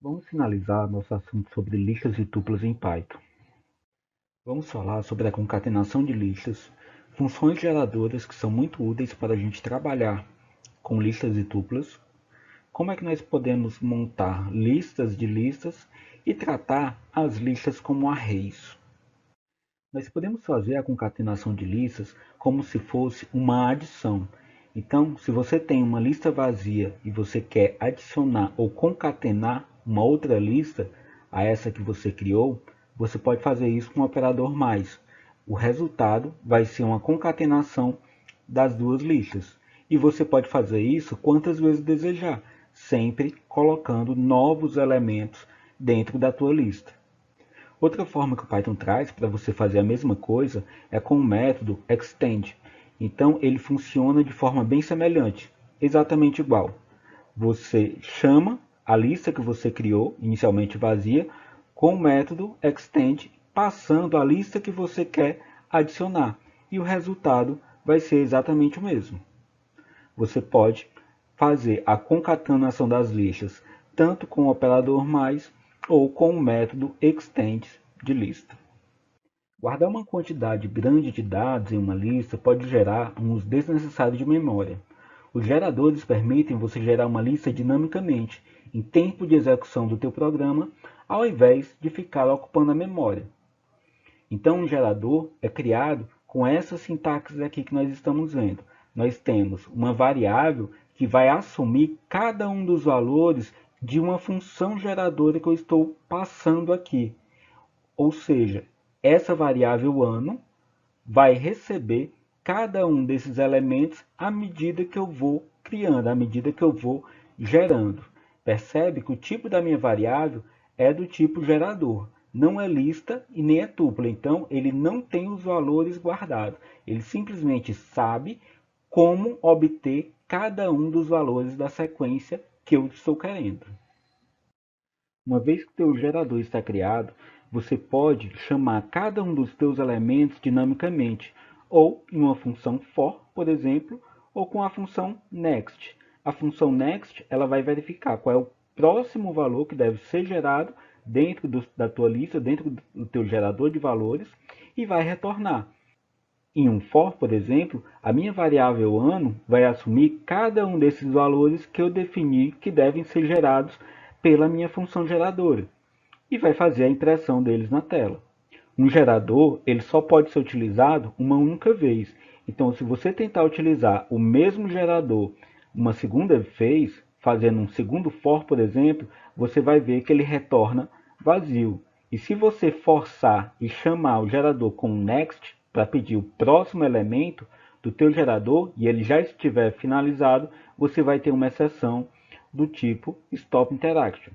Vamos finalizar nosso assunto sobre listas e tuplas em Python. Vamos falar sobre a concatenação de listas, funções geradoras que são muito úteis para a gente trabalhar com listas e tuplas, como é que nós podemos montar listas de listas e tratar as listas como arrays. Nós podemos fazer a concatenação de listas como se fosse uma adição. Então, se você tem uma lista vazia e você quer adicionar ou concatenar uma outra lista a essa que você criou, você pode fazer isso com o operador mais. O resultado vai ser uma concatenação das duas listas. E você pode fazer isso quantas vezes desejar, sempre colocando novos elementos dentro da tua lista. Outra forma que o Python traz para você fazer a mesma coisa é com o método extend. Então ele funciona de forma bem semelhante, exatamente igual. Você chama a lista que você criou, inicialmente vazia, com o método extend, passando a lista que você quer adicionar. E o resultado vai ser exatamente o mesmo. Você pode fazer a concatenação das listas tanto com o operador mais ou com o método extend de lista. Guardar uma quantidade grande de dados em uma lista pode gerar um uso desnecessário de memória. Os geradores permitem você gerar uma lista dinamicamente, em tempo de execução do teu programa, ao invés de ficar ocupando a memória. Então, um gerador é criado com essa sintaxe aqui que nós estamos vendo. Nós temos uma variável que vai assumir cada um dos valores de uma função geradora que eu estou passando aqui. Ou seja, essa variável ano vai receber cada um desses elementos à medida que eu vou criando, à medida que eu vou gerando. Percebe que o tipo da minha variável é do tipo gerador, não é lista e nem é tupla. Então, ele não tem os valores guardados. Ele simplesmente sabe como obter cada um dos valores da sequência que eu estou querendo. Uma vez que o teu gerador está criado, você pode chamar cada um dos teus elementos dinamicamente, ou em uma função for, por exemplo, ou com a função next. A função next ela vai verificar qual é o próximo valor que deve ser gerado dentro da tua lista, dentro do teu gerador de valores, e vai retornar. Em um for, por exemplo, a minha variável ano vai assumir cada um desses valores que eu defini que devem ser gerados pela minha função geradora e vai fazer a impressão deles na tela. Um gerador ele só pode ser utilizado uma única vez. Então, se você tentar utilizar o mesmo gerador uma segunda vez, fazendo um segundo for, por exemplo, você vai ver que ele retorna vazio. E se você forçar e chamar o gerador com next para pedir o próximo elemento do teu gerador e ele já estiver finalizado, você vai ter uma exceção do tipo stop interaction.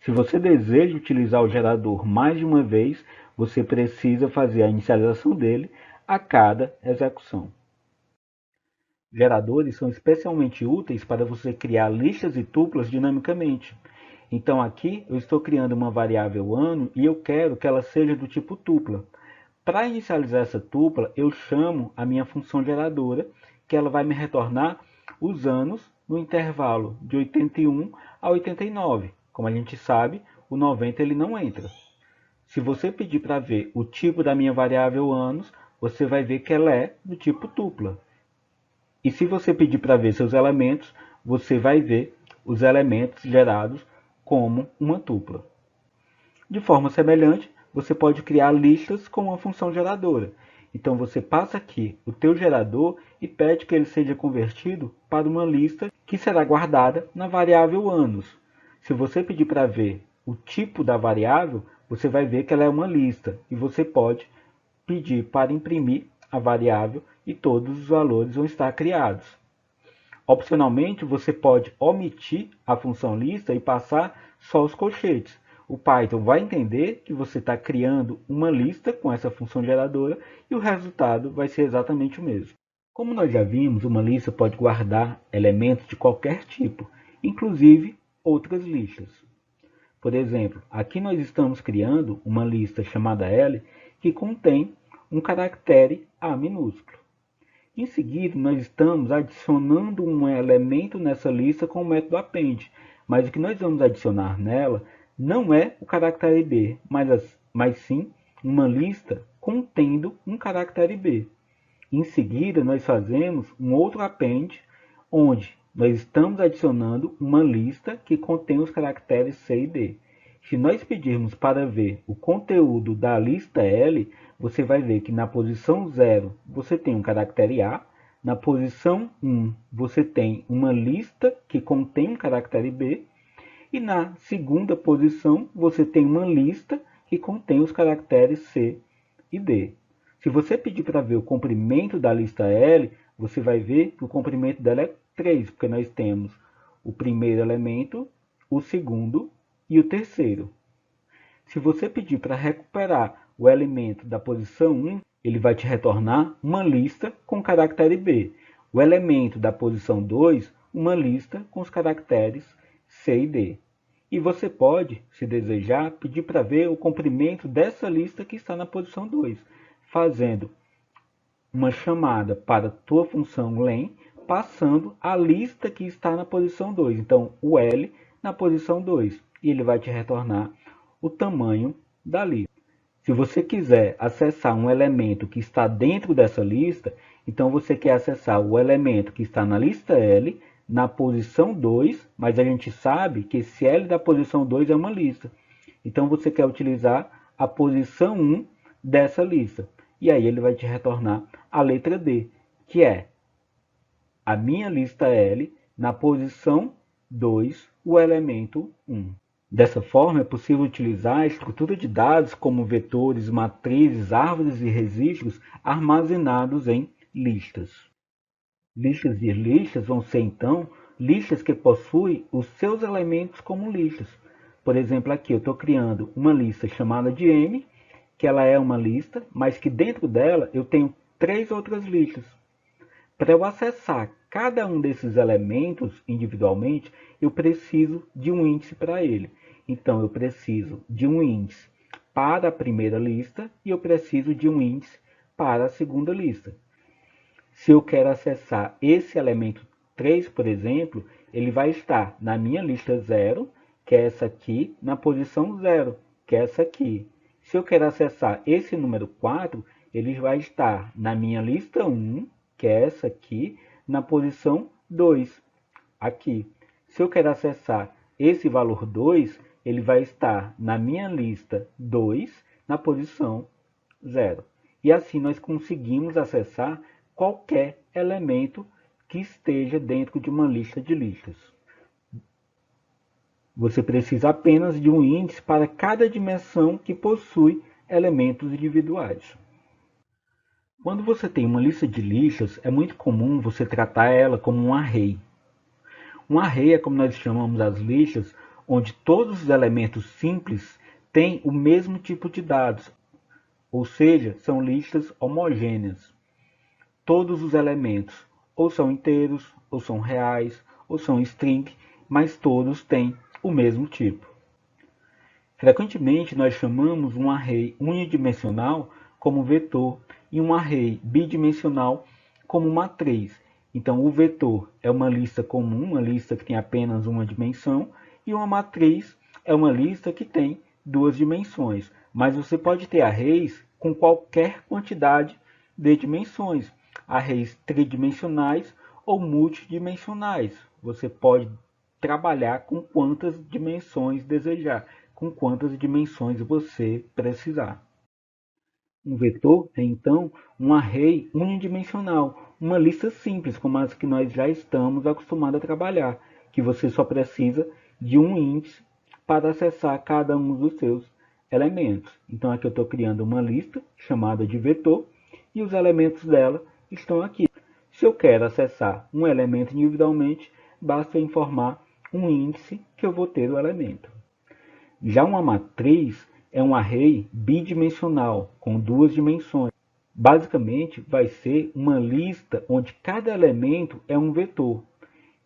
Se você deseja utilizar o gerador mais de uma vez, você precisa fazer a inicialização dele a cada execução. Geradores são especialmente úteis para você criar listas e tuplas dinamicamente. Então aqui eu estou criando uma variável ano e eu quero que ela seja do tipo tupla. Para inicializar essa tupla, eu chamo a minha função geradora, que ela vai me retornar os anos no intervalo de 81 a 89. Como a gente sabe, o 90 ele não entra. Se você pedir para ver o tipo da minha variável anos, você vai ver que ela é do tipo tupla. E se você pedir para ver seus elementos, você vai ver os elementos gerados como uma tupla. De forma semelhante, você pode criar listas com uma função geradora. Então você passa aqui o teu gerador e pede que ele seja convertido para uma lista que será guardada na variável anos. Se você pedir para ver o tipo da variável, você vai ver que ela é uma lista e você pode pedir para imprimir a variável e todos os valores vão estar criados. Opcionalmente, você pode omitir a função lista e passar só os colchetes. O Python vai entender que você está criando uma lista com essa função geradora e o resultado vai ser exatamente o mesmo. Como nós já vimos, uma lista pode guardar elementos de qualquer tipo, inclusive outras listas. Por exemplo, aqui nós estamos criando uma lista chamada L que contém um caractere A minúsculo. Em seguida, nós estamos adicionando um elemento nessa lista com o método append, mas o que nós vamos adicionar nela não é o caractere B, mas sim uma lista contendo um caractere B. Em seguida, nós fazemos um outro append, onde nós estamos adicionando uma lista que contém os caracteres C e D. Se nós pedirmos para ver o conteúdo da lista L, você vai ver que na posição 0 você tem um caractere A, na posição 1 você tem uma lista que contém um caractere B, e na segunda posição você tem uma lista que contém os caracteres C e D. Se você pedir para ver o comprimento da lista L, você vai ver que o comprimento dela é 3, porque nós temos o primeiro elemento, o segundo e o terceiro. Se você pedir para recuperar o elemento da posição 1, ele vai te retornar uma lista com caractere B. O elemento da posição 2, uma lista com os caracteres C e D. E você pode, se desejar, pedir para ver o comprimento dessa lista que está na posição 2, fazendo uma chamada para a tua função len, passando a lista que está na posição 2. Então, o L na posição 2. E ele vai te retornar o tamanho da lista. Se você quiser acessar um elemento que está dentro dessa lista, então você quer acessar o elemento que está na lista L, na posição 2, mas a gente sabe que esse L da posição 2 é uma lista. Então você quer utilizar a posição 1 dessa lista. E aí ele vai te retornar a letra D, que é a minha lista L na posição 2, o elemento 1. Dessa forma, é possível utilizar a estrutura de dados como vetores, matrizes, árvores e registros armazenados em listas. Listas e listas vão ser, então, listas que possuem os seus elementos como listas. Por exemplo, aqui eu estou criando uma lista chamada de M, que ela é uma lista, mas que dentro dela eu tenho 3 outras listas. Para eu acessar cada um desses elementos individualmente, eu preciso de um índice para ele. Então, eu preciso de um índice para a primeira lista e eu preciso de um índice para a segunda lista. Se eu quero acessar esse elemento 3, por exemplo, ele vai estar na minha lista 0, que é essa aqui, na posição 0, que é essa aqui. Se eu quero acessar esse número 4, ele vai estar na minha lista 1, que é essa aqui, na posição 2, aqui. Se eu quero acessar esse valor 2, ele vai estar na minha lista 2, na posição 0. E assim nós conseguimos acessar qualquer elemento que esteja dentro de uma lista de listas. Você precisa apenas de um índice para cada dimensão que possui elementos individuais. Quando você tem uma lista de listas, é muito comum você tratar ela como um array. Um array é como nós chamamos as listas, onde todos os elementos simples têm o mesmo tipo de dados, ou seja, são listas homogêneas. Todos os elementos ou são inteiros, ou são reais, ou são string, mas todos têm o mesmo tipo. Frequentemente nós chamamos um array unidimensional como vetor e um array bidimensional como matriz. Então o vetor é uma lista comum, uma lista que tem apenas uma dimensão, e uma matriz é uma lista que tem 2 dimensões. Mas você pode ter arrays com qualquer quantidade de dimensões, arrays tridimensionais ou multidimensionais. Você pode trabalhar com quantas dimensões desejar, com quantas dimensões você precisar. Um vetor é, então, um array unidimensional, uma lista simples, como as que nós já estamos acostumados a trabalhar, que você só precisa de um índice para acessar cada um dos seus elementos. Então, aqui eu estou criando uma lista chamada de vetor, e os elementos dela estão aqui. Se eu quero acessar um elemento individualmente, basta informar um índice que eu vou ter do elemento. Já uma matriz é um array bidimensional, com 2 dimensões. Basicamente, vai ser uma lista onde cada elemento é um vetor.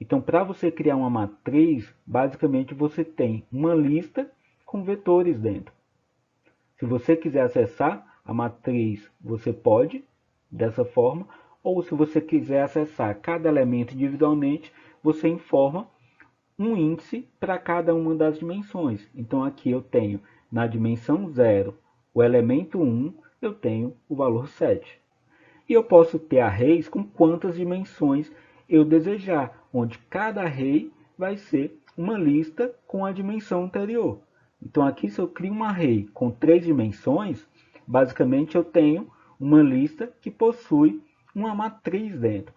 Então, para você criar uma matriz, basicamente você tem uma lista com vetores dentro. Se você quiser acessar a matriz, você pode, dessa forma, ou se você quiser acessar cada elemento individualmente, você informa um índice para cada uma das dimensões. Então aqui eu tenho na dimensão 0 o elemento 1, eu tenho o valor 7. E eu posso ter arrays com quantas dimensões eu desejar, onde cada array vai ser uma lista com a dimensão anterior. Então aqui, se eu crio um array com 3 dimensões, basicamente eu tenho uma lista que possui uma matriz dentro.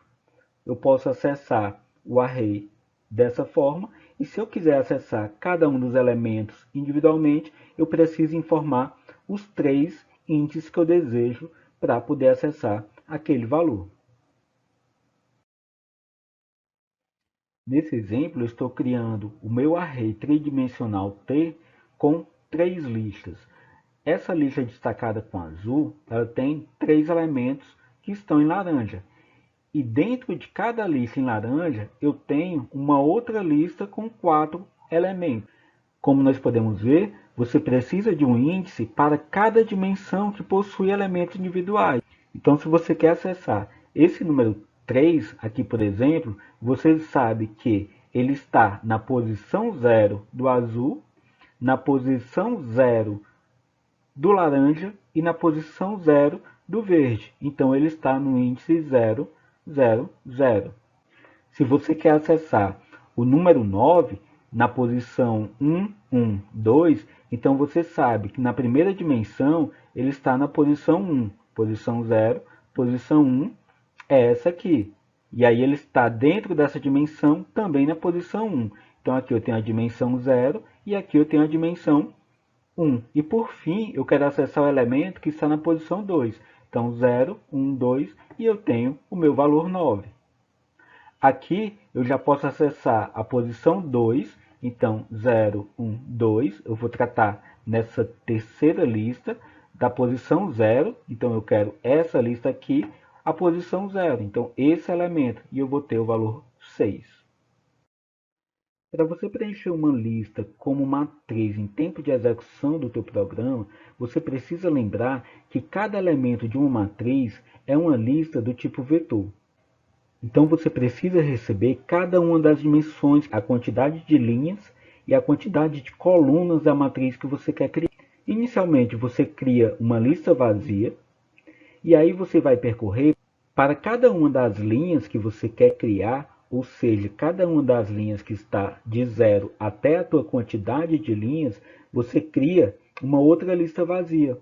Eu posso acessar o array dessa forma, e se eu quiser acessar cada um dos elementos individualmente, eu preciso informar os 3 índices que eu desejo para poder acessar aquele valor. Nesse exemplo, eu estou criando o meu array tridimensional T com 3 listas. Essa lista destacada com azul, ela tem 3 elementos que estão em laranja. E dentro de cada lista em laranja, eu tenho uma outra lista com 4 elementos. Como nós podemos ver, você precisa de um índice para cada dimensão que possui elementos individuais. Então, se você quer acessar esse número 3, aqui por exemplo, você sabe que ele está na posição 0 do azul, na posição 0 do laranja e na posição 0 do verde. Então, ele está no índice 0, 0, 0. Se você quer acessar o número 9, na posição 1, 1, 2, então você sabe que na primeira dimensão ele está na posição 1, posição 0, posição 1 é essa aqui. E aí ele está dentro dessa dimensão também na posição 1. Então aqui eu tenho a dimensão 0 e aqui eu tenho a dimensão 1. E por fim, eu quero acessar o elemento que está na posição 2. Então 0, 1, 2 e eu tenho o meu valor 9. Aqui eu já posso acessar a posição 2, então 0, 1, 2, eu vou tratar nessa terceira lista da posição 0, então eu quero essa lista aqui, a posição 0, então esse elemento, e eu vou ter o valor 6. Para você preencher uma lista como matriz em tempo de execução do teu programa, você precisa lembrar que cada elemento de uma matriz é uma lista do tipo vetor. Então você precisa receber cada uma das dimensões, a quantidade de linhas e a quantidade de colunas da matriz que você quer criar. Inicialmente você cria uma lista vazia e aí você vai percorrer para cada uma das linhas que você quer criar, ou seja, cada uma das linhas que está de 0 até a tua quantidade de linhas, você cria uma outra lista vazia,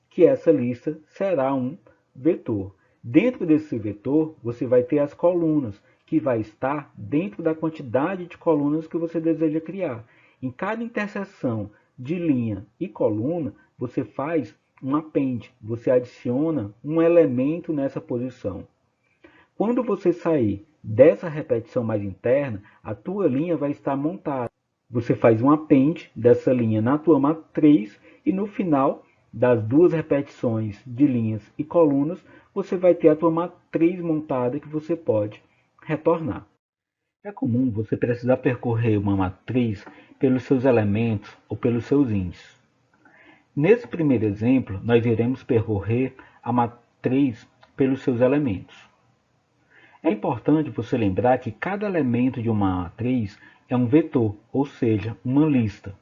que essa lista será um vetor. Dentro desse vetor, você vai ter as colunas, que vai estar dentro da quantidade de colunas que você deseja criar. Em cada interseção de linha e coluna, você faz um append, você adiciona um elemento nessa posição. Quando você sair dessa repetição mais interna, a tua linha vai estar montada. Você faz um append dessa linha na tua matriz e no final das duas repetições de linhas e colunas, você vai ter a tua matriz montada que você pode retornar. É comum você precisar percorrer uma matriz pelos seus elementos ou pelos seus índices. Nesse primeiro exemplo, nós iremos percorrer a matriz pelos seus elementos. É importante você lembrar que cada elemento de uma matriz é um vetor, ou seja, uma lista.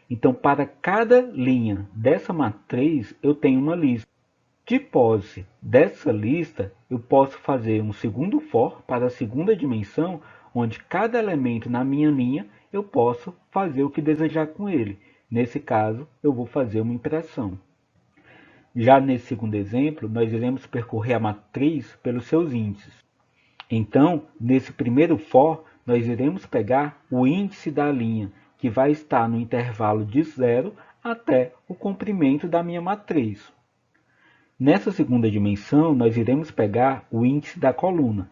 Então, para cada linha dessa matriz, eu tenho uma lista. De posse dessa lista, eu posso fazer um segundo for para a segunda dimensão, onde cada elemento na minha linha eu posso fazer o que desejar com ele. Nesse caso, eu vou fazer uma impressão. Já nesse segundo exemplo, nós iremos percorrer a matriz pelos seus índices. Então, nesse primeiro for, nós iremos pegar o índice da linha, que vai estar no intervalo de 0 até o comprimento da minha matriz. Nessa segunda dimensão, nós iremos pegar o índice da coluna.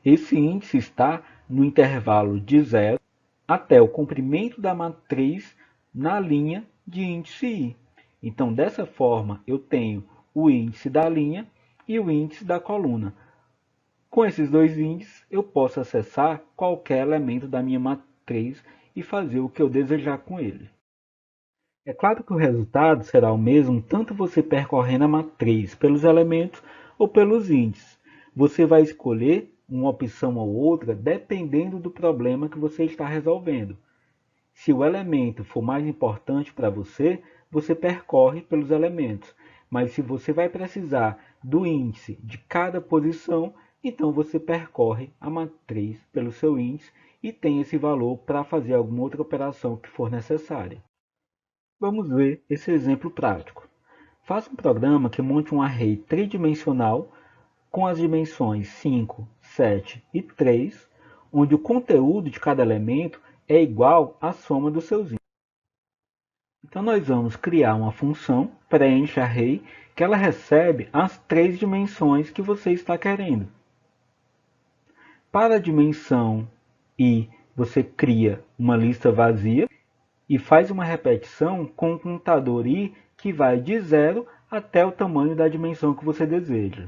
Esse índice está no intervalo de 0 até o comprimento da matriz na linha de índice I. Então, dessa forma, eu tenho o índice da linha e o índice da coluna. Com esses dois índices, eu posso acessar qualquer elemento da minha matriz e fazer o que eu desejar com ele. É claro que o resultado será o mesmo tanto você percorrendo a matriz pelos elementos ou pelos índices. Você vai escolher uma opção ou outra dependendo do problema que você está resolvendo. Se o elemento for mais importante para você, você percorre pelos elementos. Mas se você vai precisar do índice de cada posição, então você percorre a matriz pelo seu índice e tem esse valor para fazer alguma outra operação que for necessária. Vamos ver esse exemplo prático. Faça um programa que monte um array tridimensional com as dimensões 5, 7 e 3, onde o conteúdo de cada elemento é igual à soma dos seus índices. Então nós vamos criar uma função preencheArray que ela recebe as 3 dimensões que você está querendo. Para a dimensão I, você cria uma lista vazia e faz uma repetição com o contador I que vai de 0 até o tamanho da dimensão que você deseja.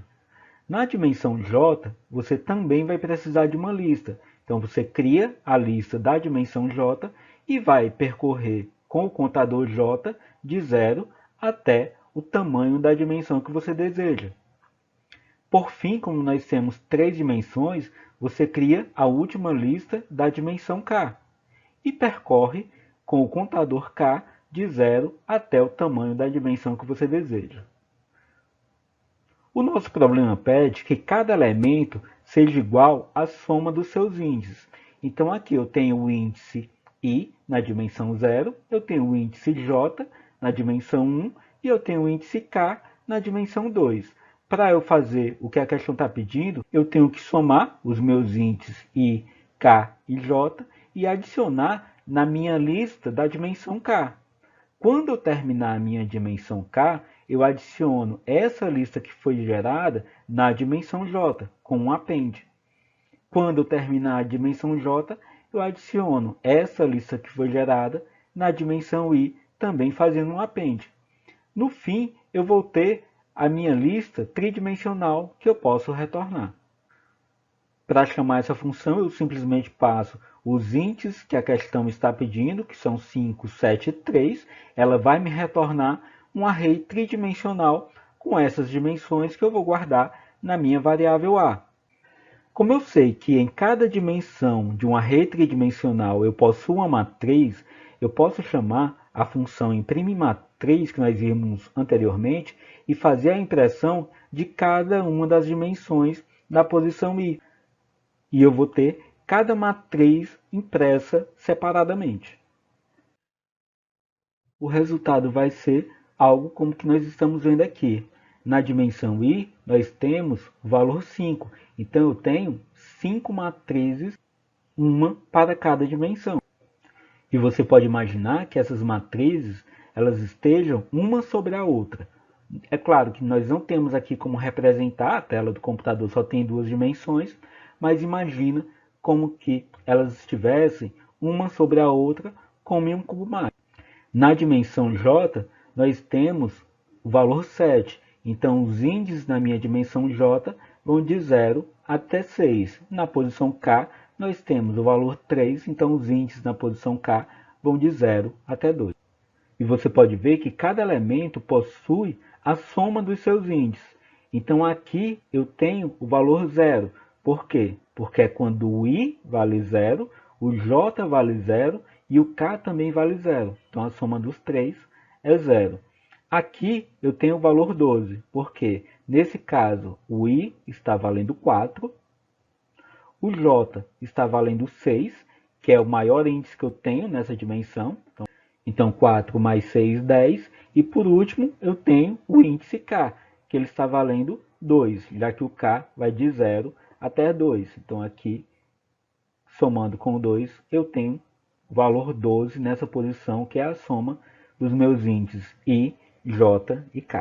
Na dimensão J, você também vai precisar de uma lista. Então você cria a lista da dimensão J e vai percorrer com o contador J de 0 até o tamanho da dimensão que você deseja. Por fim, como nós temos 3 dimensões, você cria a última lista da dimensão K e percorre com o contador K de 0 até o tamanho da dimensão que você deseja. O nosso problema pede que cada elemento seja igual à soma dos seus índices. Então aqui eu tenho o índice I na dimensão 0, eu tenho o índice J na dimensão 1 e eu tenho o índice K na dimensão 2. Para eu fazer o que a questão está pedindo, eu tenho que somar os meus índices I, K e J e adicionar na minha lista da dimensão K. Quando eu terminar a minha dimensão K, eu adiciono essa lista que foi gerada na dimensão J, com um append. Quando eu terminar a dimensão J, eu adiciono essa lista que foi gerada na dimensão I, também fazendo um append. No fim, eu vou ter a minha lista tridimensional que eu posso retornar. Para chamar essa função, eu simplesmente passo os índices que a questão está pedindo, que são 5, 7 e 3. Ela vai me retornar um array tridimensional com essas dimensões que eu vou guardar na minha variável A. Como eu sei que em cada dimensão de um array tridimensional eu possuo uma matriz, eu posso chamar a função imprimeMatriz, que nós vimos anteriormente, e fazer a impressão de cada uma das dimensões na posição I. E eu vou ter cada matriz impressa separadamente. O resultado vai ser algo como que nós estamos vendo aqui. Na dimensão I, nós temos o valor 5. Então, eu tenho 5 matrizes, uma para cada dimensão. E você pode imaginar que essas matrizes elas estejam uma sobre a outra. É claro que nós não temos aqui como representar, a tela do computador só tem 2 dimensões, mas imagina como que elas estivessem uma sobre a outra como em um cubo mágico. Na dimensão J, nós temos o valor 7. Então, os índices na minha dimensão J vão de 0 até 6. Na posição K, nós temos o valor 3. Então, os índices na posição K vão de 0 até 2. E você pode ver que cada elemento possui a soma dos seus índices. Então, aqui eu tenho o valor 0. Por quê? Porque é quando o I vale 0, o J vale 0 e o K também vale 0. Então, a soma dos 3 é 0. Aqui eu tenho o valor 12. Por quê? Nesse caso, o I está valendo 4, o J está valendo 6, que é o maior índice que eu tenho nessa dimensão. Então, 4 mais 6, 10. E por último, eu tenho o índice K, que ele está valendo 2, já que o K vai de 0 até 2. Então, aqui, somando com 2, eu tenho o valor 12 nessa posição, que é a soma dos meus índices I, J e K.